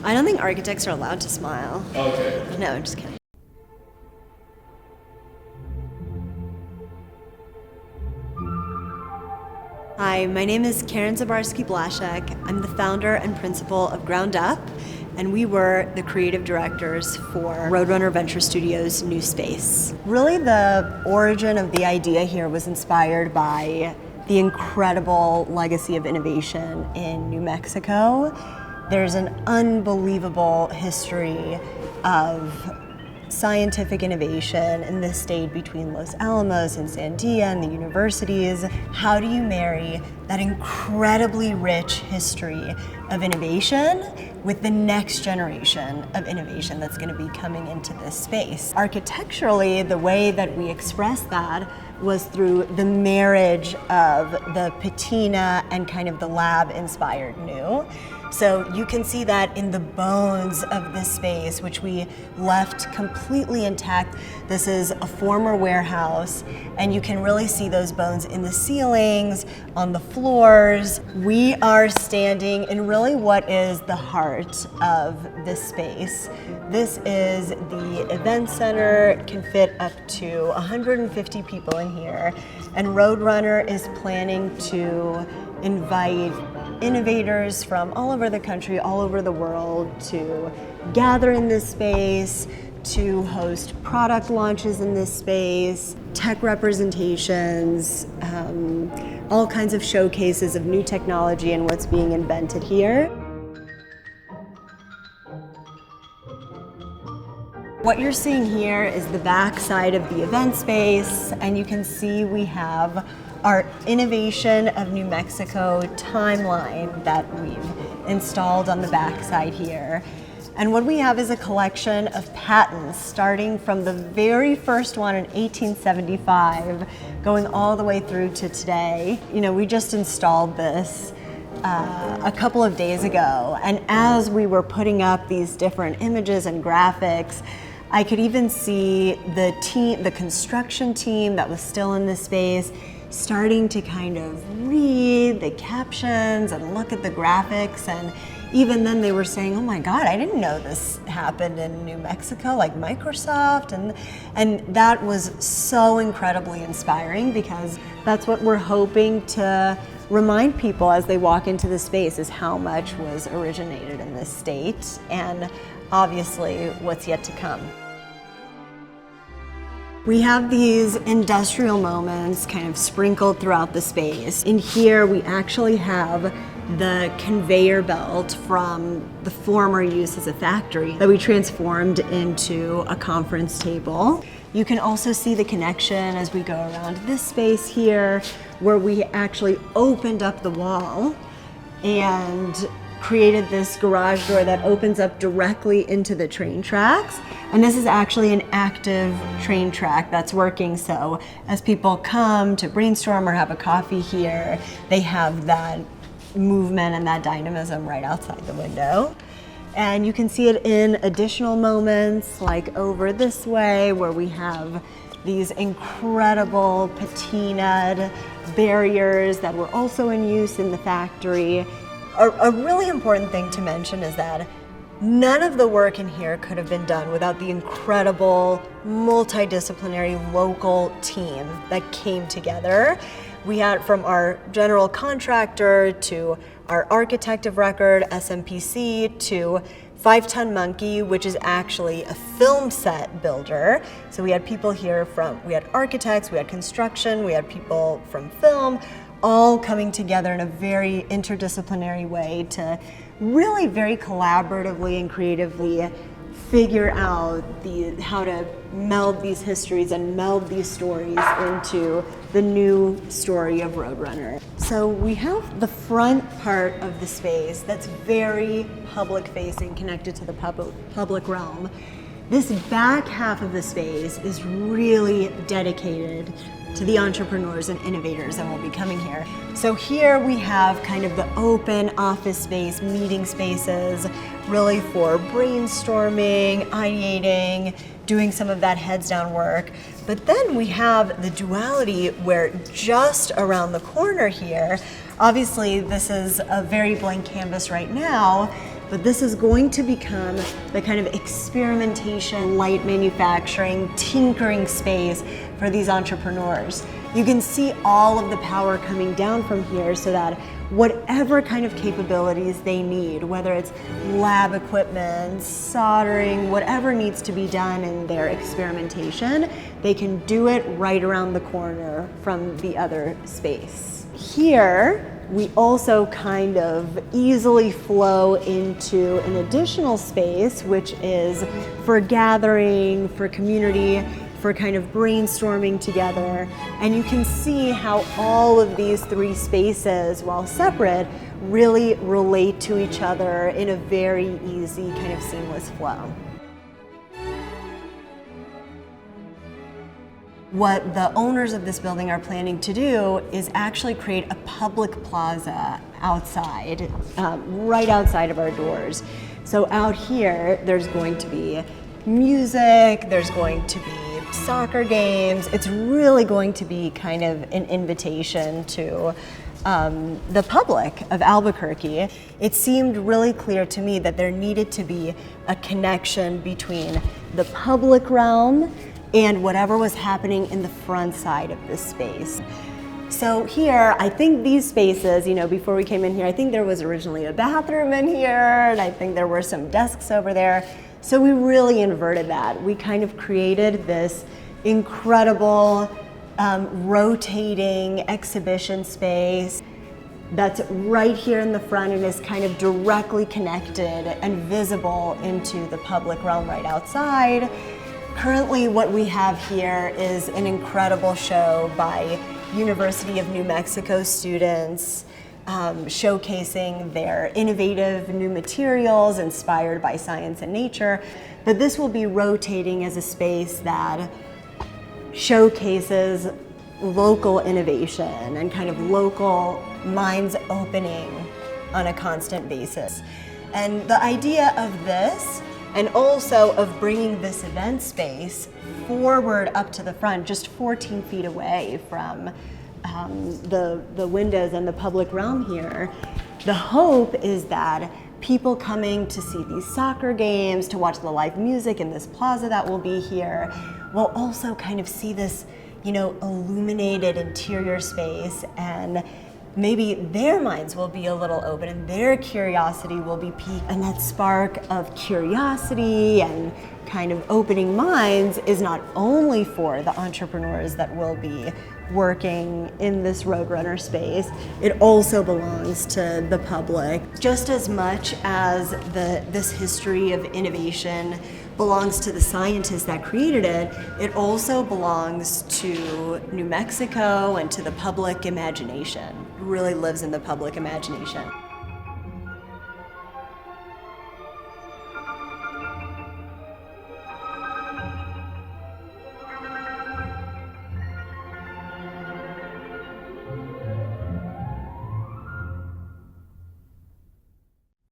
I don't think architects are allowed to smile. Okay. No, I'm just kidding. Hi, my name is Karen Zabarski-Blaszek. I'm the founder and principal of Ground Up, and we were the creative directors for Roadrunner Venture Studios' new space. Really, the origin of the idea here was inspired by the incredible legacy of innovation in New Mexico. There's an unbelievable history of scientific innovation in this state between Los Alamos and Sandia and the universities. How do you marry that incredibly rich history of innovation with the next generation of innovation that's going to be coming into this space? Architecturally, the way that we expressed that was through the marriage of the patina and kind of the lab-inspired new. So you can see that in the bones of this space, which we left completely intact. This is a former warehouse, and you can really see those bones in the ceilings, on the floors. We are standing in really what is the heart of this space. This is the event center. It can fit up to 150 people in here, and Roadrunner is planning to invite innovators from all over the country, all over the world to gather in this space, to host product launches in this space, tech representations, all kinds of showcases of new technology and what's being invented here. What you're seeing here is the back side of the event space, and you can see we have our Innovation of New Mexico timeline that we've installed on the back side here. And what we have is a collection of patents starting from the very first one in 1875, going all the way through to today. You know, we just installed this a couple of days ago, and as we were putting up these different images and graphics, I could even see the construction team that was still in this space starting to kind of read the captions and look at the graphics, and even then they were saying, oh my God, I didn't know this happened in New Mexico, like Microsoft, and that was so incredibly inspiring, because that's what we're hoping to remind people as they walk into the space, is how much was originated in this state, and obviously what's yet to come. We have these industrial moments kind of sprinkled throughout the space. In here, we actually have the conveyor belt from the former use as a factory that we transformed into a conference table. You can also see the connection as we go around this space here, where we actually opened up the wall and created this garage door that opens up directly into the train tracks. And this is actually an active train track that's working. So as people come to brainstorm or have a coffee here, they have that movement and that dynamism right outside the window. And you can see it in additional moments, like over this way, where we have these incredible patinaed barriers that were also in use in the factory. A really important thing to mention is that none of the work in here could have been done without the incredible multidisciplinary local team that came together. We had from our general contractor to our architect of record, SMPC, to 5 Ton Monkey, which is actually a film set builder. So we had people here we had architects, we had construction, we had people from film, all coming together in a very interdisciplinary way to really very collaboratively and creatively figure out how to meld these histories and meld these stories into the new story of Roadrunner. So we have the front part of the space that's very public-facing, connected to the public realm. This back half of the space is really dedicated to the entrepreneurs and innovators that will be coming here. So here we have kind of the open office space, meeting spaces, really for brainstorming, ideating, doing some of that heads down work. But then we have the duality where just around the corner here Obviously, this is a very blank canvas right now, but this is going to become the kind of experimentation, light manufacturing, tinkering space for these entrepreneurs. You can see all of the power coming down from here so that whatever kind of capabilities they need, whether it's lab equipment, soldering, whatever needs to be done in their experimentation, they can do it right around the corner from the other space. Here, we also kind of easily flow into an additional space, which is for gathering, for community, for kind of brainstorming together. And you can see how all of these three spaces, while separate, really relate to each other in a very easy, kind of seamless flow. What the owners of this building are planning to do is actually create a public plaza outside, right outside of our doors. So out here, there's going to be music, there's going to be soccer games. It's really going to be kind of an invitation to the public of Albuquerque. It seemed really clear to me that there needed to be a connection between the public realm and whatever was happening in the front side of this space. So here, I think these spaces, before we came in here, I think there was originally a bathroom in here, and I think there were some desks over there. So we really inverted that. We kind of created this incredible rotating exhibition space that's right here in the front and is kind of directly connected and visible into the public realm right outside. Currently, what we have here is an incredible show by University of New Mexico students showcasing their innovative new materials inspired by science and nature. But this will be rotating as a space that showcases local innovation and kind of local minds opening on a constant basis. And the idea of this, and also of bringing this event space forward up to the front, just 14 feet away from the windows and the public realm here. The hope is that people coming to see these soccer games, to watch the live music in this plaza that will be here, will also kind of see this, illuminated interior space, and maybe their minds will be a little open and their curiosity will be piqued. And that spark of curiosity and kind of opening minds is not only for the entrepreneurs that will be working in this Roadrunner space, it also belongs to the public. Just as much as this history of innovation belongs to the scientists that created it, it also belongs to New Mexico and to the public imagination. It really lives in the public imagination.